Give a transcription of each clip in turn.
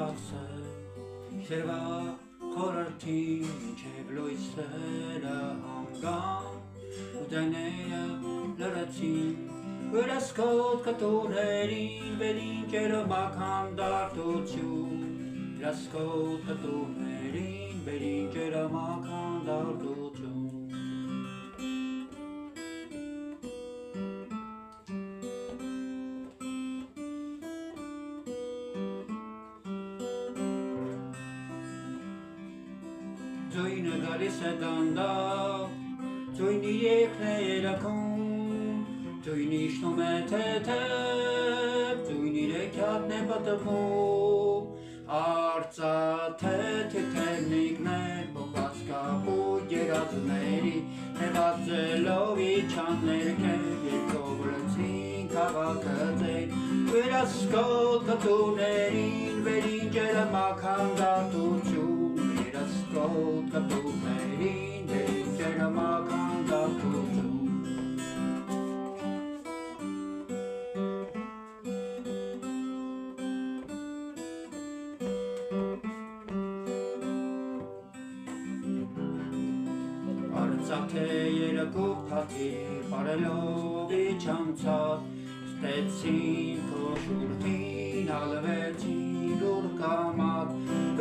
բացը Սերվա խորարդին մինչև լույսերը հանգան ու ձայները լրացին Հրասկոտ կտուրներին վերին ջերմակ հանդարտություն Հրասկոտ կտուրներին վերին ջերմակ հանդարտություն Ձույնը գալիս է դանդաղ, ձույնի եկն է երաքում, ձույնի իջնում է թեթև, ձույնի ռեքյատն է պատմում, արծաթե թեթևնիկներ, փոխված կապույտ երազների, թևածելով իջան ներքև, երկով լցին քաղաքը ձեր, վերասկոտ կտուրներին, վերին ջերմակ հանդարտություն, Վերասկոտ կտուրներին, վերին ջերմակ հանդարտություն Արծաթե երակով փաթիր, պարելով իջանցած, ստեցին քո շուրթին, հալվեցին լուր կամատ,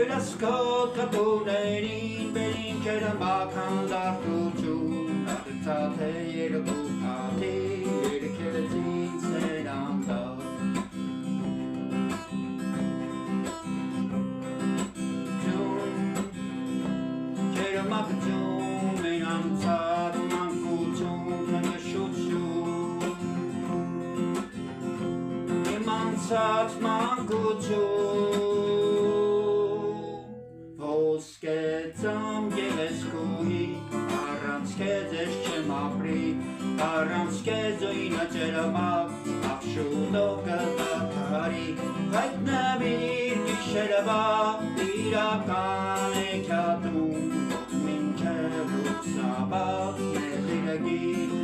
Վերասկոտ կտուրներին, վերին ջերմակ հանդարտություն, Արծաթե երակով փաթիր, երգեցին սերանտար Ջերմակ ձյուն, մեր անցած մանկություն, քնշություն Իմ անցած մանկություն Ոսկե ծամ գեղեցկուհի, առանց քեզ ես չեմ ապրի, առանց քեզ օինը ջերմակ, աղշուտով կդադարի, հայտնվիր գիշերվա, իրական էքյատում, մինչև լուսաբաց, եղիրը գիր